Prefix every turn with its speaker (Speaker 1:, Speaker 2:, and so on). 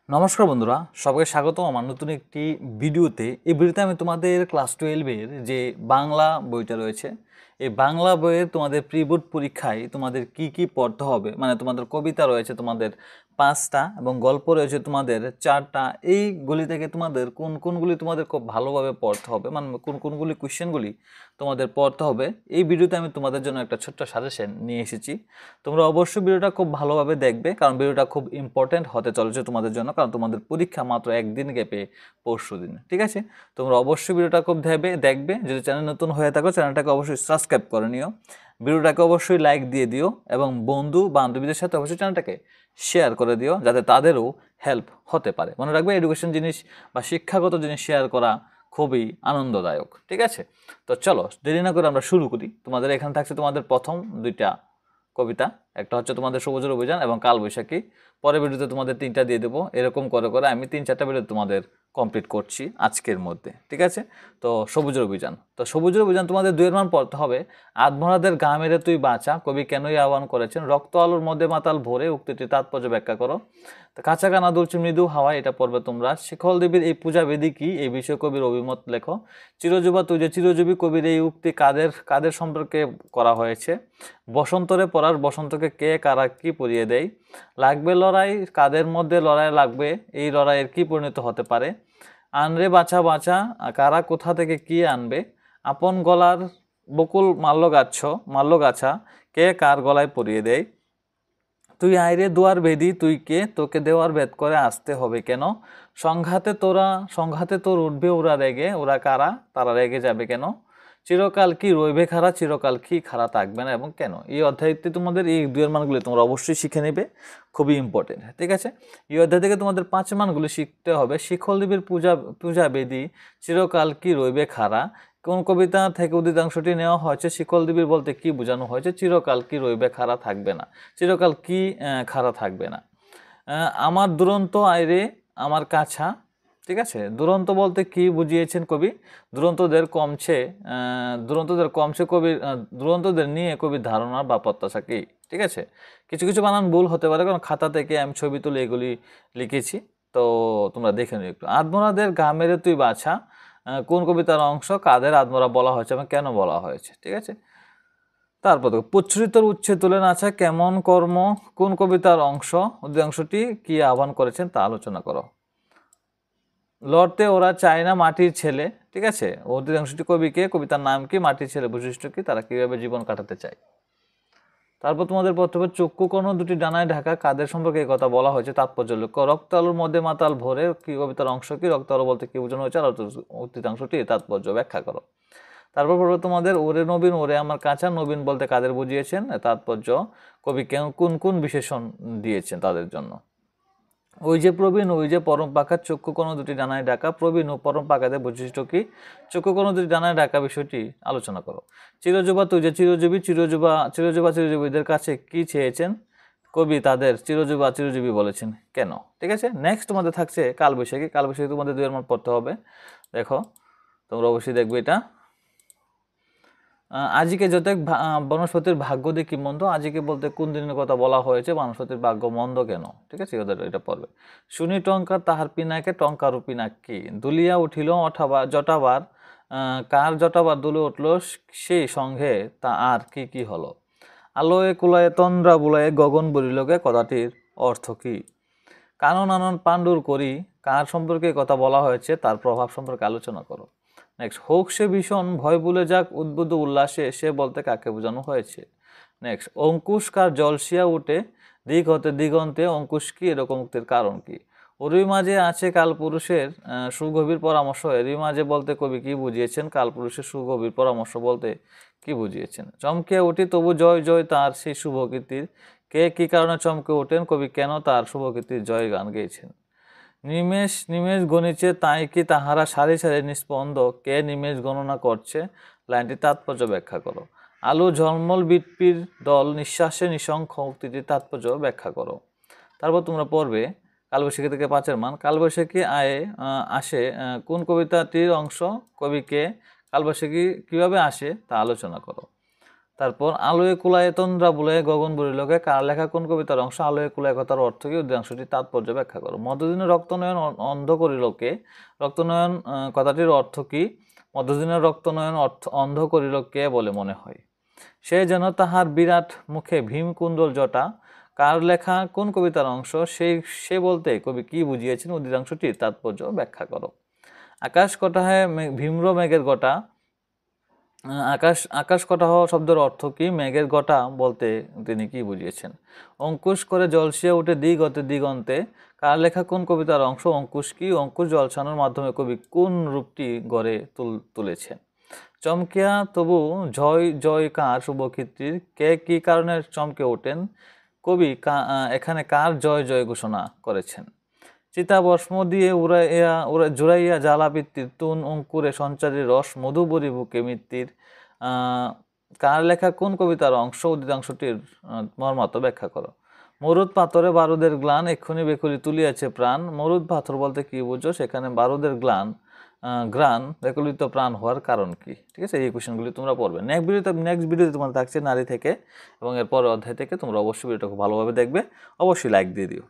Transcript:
Speaker 1: নমস্কার বন্ধুরা, সবাইকে স্বাগত আমার নতুন একটি ভিডিওতে। এই ভিডিওতে আমি তোমাদের ক্লাস 12-এর যে বাংলা বইটা রয়েছে, এই বাংলা বইয়ের তোমাদের প্রি বোর্ড পরীক্ষায় তোমাদের কি কি পড়তে হবে, মানে তোমাদের কবিতা রয়েছে তোমাদের 5টা এবং গল্প রয়েছে তোমাদের 4টা। এইগুলি থেকে তোমাদের কোন কোনগুলি তোমাদের খুব ভালোভাবে পড়তে হবে, মানে কোন কোনগুলি কোশ্চেনগুলি তোমাদের পড়তে হবে, এই ভিডিওতে আমি তোমাদের জন্য একটা ছোট্ট সাজেশন নিয়ে এসেছি। তোমরা অবশ্যই ভিডিওটা খুব ভালোভাবে দেখবে, কারণ ভিডিওটা খুব ইম্পর্টেন্ট হতে চলেছে তোমাদের জন্য, কারণ তোমাদের পরীক্ষা মাত্র একদিন গ্যাপে পরশু দিন। ঠিক আছে, তোমরা অবশ্যই ভিডিওটা খুব দেখবে। যদি চ্যানেল নতুন হয়ে থাকো চ্যানেলটাকে অবশ্যই সাবস্ক্রাইব করে নিও, ভিডিওটাকে অবশ্যই লাইক দিয়ে দিও এবং বন্ধু বান্ধবীদের সাথে অবশ্যই চ্যানেলটাকে শেয়ার করে দিও, যাতে তাদেরও হেল্প হতে পারে। মনে রাখবে, এডুকেশন জিনিস বা শিক্ষাগত জিনিস শেয়ার করা খুবই আনন্দদায়ক। ঠিক আছে, তো চলো দেরি না করে আমরা শুরু করি। তোমাদের এখানে থাকছে তোমাদের প্রথম দুইটা কবিতা, একটা হচ্ছে তোমাদের সবুজের অভিযান এবং কালবৈশাখী। পরে ভিডিওতে তোমাদের 3টা দিয়ে দেবো। এরকম করে করে আমি 3-4টা ভিডিও তোমাদের কমপ্লিট করছি আজকের মধ্যে। ঠিক আছে, তো সবুজের অভিযান, তোমাদের 2-এর মান পড়তে হবে। আধমরাদের গা মেরে তুই বাঁচা কবি কেনই আহ্বান করেছেন, রক্ত আলোর মধ্যে মাতাল ভরে উক্তিটির তাৎপর্য ব্যাখ্যা করো। তো কাঁচা কানা দুলছে মৃদু হাওয়া, এটা পড়বে তোমরা। শিখল দেবীর এই পূজা বেদি কি, এই বিষয়ে কবির অভিমত লেখো। চিরযুবা তুই যে চিরজীবী, কবির এই উক্তি কাদের কাদের সম্পর্কে করা হয়েছে। বসন্তরে পরার বসন্তকে কে কারা কি পরিয়ে দেয়। লাগবে লড়াই, কাদের মধ্যে লড়াই লাগবে, এই লড়াইয়ের কি পরিণত হতে পারে। আনরে বাছা বাছা, কারা কোথা থেকে কি আনবে। আপন গলার বকুল মাল্যগাছা, কে কার গলায় পরিয়ে দেয়। তুই আইরে দুয়ার বেদি, তুই কে, তোকে দেওয়ার ভেদ করে আসতে হবে কেন। সংঘাতে তোর উঠবে ওরা রেগে, ওরা কারা, তারা রেগে যাবে কেন। চিরকাল কি রইবে খাড়া, চিরকাল কি খাড়া থাকবে না এবং কেন। এই অধ্যায়টি তোমাদের এই 2-এর মানগুলি তোমরা অবশ্যই শিখে নেবে, খুবই ইম্পর্টেন্ট। ঠিক আছে, এই অধ্যায় থেকে তোমাদের 5 মানগুলি শিখতে হবে। শিখল দেবীর পূজা বেদি, চিরকাল কি রইবে খাড়া। কোন কবিতা থেকে উদ্ধৃতাংশটি নেওয়া হয়েছে। শিকল দেবীর বলতে কি বোঝানো হয়েছে। চিরকাল কি রইবে খাড়া থাকবে না, চিরকাল কি খাড়া থাকবে না। আমার দুরন্ত আইরে আমার কাছা। ঠিক আছে, দুরন্ত বলতে কি বুঝিয়েছেন কবি। দুরন্তদের কমছে কবির, দুরন্তদের নিয়ে কবির ধারণা বা প্রত্যাশা কি। ঠিক আছে, কিছু কিছু বানান ভুল হতে পারে, কারণ খাতা থেকে আমি ছবি তুলে এগুলি লিখেছি, তো তোমরা দেখে নিও একটু। আধমরাদের গা মেরে তুই বাছা, কোন কবিতার অংশ, কাদের আধমরা বলা হয়েছে এবং কেন বলা হয়েছে। ঠিক আছে, তারপর দেখো, প্রচ্ছুরিতর উচ্ছে তুলে নাচা কেমন কর্ম, কোন কবিতার অংশ, অধিকাংশটি কি আহ্বান করেছেন তা আলোচনা করো। লড়তে ওরা চায় না মাটির ছেলে। ঠিক আছে, অধিকাংশটি কবিকে, কবিতার নাম কি, মাটির ছেলে বৈশিষ্ট্য কি, তারা কিভাবে জীবন কাটাতে চায়। তারপর তোমাদের পড়তে হবে চক্ষু কোণ দুটি ডানায় ঢাকা, কাদের সম্পর্কে এই কথা বলা হয়েছে, তাৎপর্য লক্ষ্য। রক্ত আলুর মধ্যে মাতাল ভরে, কি কবিতার অংশ কি, রক্ত আলু বলতে কি বোঝানো হয়েছে, আর অধিকাংশটি তাৎপর্য ব্যাখ্যা করো। তারপর পড়বে তোমাদের ওরে নবীন ওরে আমার কাঁচা, নবীন বলতে কাদের বুঝিয়েছেন, তাৎপর্য কবি কোন কোন বিশেষণ দিয়েছেন তাদের জন্য। ওই যে প্রবীণ, ওই যে পরম পাখা, চক্ষু কোণ দুটি ডানায় ঢাকা, প্রবীণ ও পরম পাখাদের বৈশিষ্ট্য কি, চক্ষু কোণ দুটি ডানায় ঢাকা বিষয়টি আলোচনা করো। চিরযুবা তুই যে চিরজীবী, চিরজীবীদের কাছে কি চেয়েছেন, কবি তাদের চিরজীবী বলেছেন কেন। ঠিক আছে, নেক্সট তোমাদের থাকছে কালবৈশাখী। তোমাদের 2-এর মান পড়তে হবে। দেখো, তোমরা অবশ্যই দেখবে এটা। আজিকে যতেক বনস্পতির ভাগ্য দেখি মন্দ, আজিকে বলতে কোন দিনের কথা বলা হয়েছে, বনস্পতির ভাগ্য মন্দ কেন। ঠিক আছে, ওদের এটা পড়বে। শুনি টঙ্কার তাহার পিনাকে, টঙ্কারও পিনাক কি। দুলিয়া উঠিল জটাবার, কার জটাবার দুলে উঠল, সেই সঙ্গে তা আর কি কি হলো। আলোয় কুলায় তন্দ্রা বুলায়, গগন বলিলকে, কথাটির অর্থ কি। কানন আনন পাণ্ডুর করি, কার সম্পর্কে কথা বলা হয়েছে, তার প্রভাব সম্পর্কে আলোচনা করো। নেক্সট, হোক সে ভীষণ ভয় ভুলে যাক উদ্বুদ্ধ উল্লাসে, সে বলতে কাকে বোঝানো হয়েছে। নেক্সট, অঙ্কুশ কার জলসিয়া উঠে, দিক হতে দিগন্তে, অঙ্কুশ কি, এরকম উক্তির কারণ কি। ওরই মাঝে আছে কালপুরুষের সুগভীর পরামর্শ, এরই মাঝে বলতে কবি কি বুঝিয়েছেন, কালপুরুষের সুগভীর পরামর্শ বলতে কি বুঝিয়েছেন। চমকে উঠি তবু জয় জয় তার সেই শুভকীর্তির, কে কি কারণে চমকে ওঠেন, কবি কেন তার শুভকীর্তির জয় গান গেয়েছেন। নিমেষ নিমেষ গণিছে তাই কি তাহারা সারি সারি নিস্পন্দ, কে নিমেষ গণনা করছে, লাইনটি তাৎপর্য ব্যাখ্যা করো। আলু ঝলমল বিটপির দল নিঃশ্বাসে নিঃশঙ্ক, উক্তিটির তাৎপর্য ব্যাখ্যা করো। তারপর তোমরা পড়বে কালবৈশাখী থেকে 5-এর মান। কালবৈশাখী আসে কোন কবিতাটির অংশ, কবিকে, কালবৈশাখী কিভাবে আসে তা আলোচনা করো। তারপর আলোয় কুলায় তন্দ্রা বুলায় গগন বুড়িলোকে কার লেখা কোন কবিতার অংশ? আলোয় কুলায় কথার অর্থ কি? উদ্যাংশটি তাৎপর্য ব্যাখ্যা করো। মধ্যদিনে রক্তনয়ন অন্ধ করিলোকে, রক্তনয়ন কথাটির অর্থ কি? মধ্যদিনের রক্তনয়ন অন্ধ করিল কে বলে মনে হয়? সে যেন তাহার বিরাট মুখে ভীমকুণ্ডল জটা কার লেখা কোন কবিতার অংশ? সে বলতে কবি কি বুঝিয়েছেন? উদ্দীর্ঘটির তাৎপর্য ব্যাখ্যা করো। আকাশ কটাহে ভীম্র মেঘের গটা, আকাশ কটাহ শব্দের অর্থ কি? মেঘের গটা বলতে তিনি কি বুঝিয়েছেন? অঙ্কুশ করে জলসিয়ে উঠে দিগতে দিগন্তে কার লেখা কোন কবিতার অংশ? অঙ্কুশ কি? অঙ্কুশ জলসানোর মাধ্যমে কবি কোন রূপটি গড়ে তুলেছেন? চমকিয়া তবু জয় জয় কার শুভকীর্তির, কে কি কারণে চমকে ওঠেন? কবি এখানে কার জয় জয় ঘোষণা করেছেন? চিতাভস্ম দিয়ে জুড়াইয়া জ্বালাপিত্তির তুন অঙ্কুরে সঞ্চারী রস মধুবরী বুকে মৃত্যুর কার লেখা কোন কবিতার অংশ? উদ্দীর্ঘটির মর্মার্থ ব্যাখ্যা করো। মরুদ পাথরে বারুদের গ্লান এক্ষুনি বেকুলি তুলিয়াছে প্রাণ। মরুদ পাথর বলতে কি বুঝো? সেখানে বারুদের গ্রান বেকুলিত প্রাণ হওয়ার কারণ কি? ঠিক আছে, এই কোশ্চেনগুলি তোমরা পড়বে। নেক্সট ভিডিওতে তোমার থাকছে নারী থেকে, এবং এর পরের অধ্যায় থেকে তোমরা অবশ্যই ভিডিওটা খুব ভালোভাবে দেখবে, অবশ্যই লাইক দিয়ে দিও।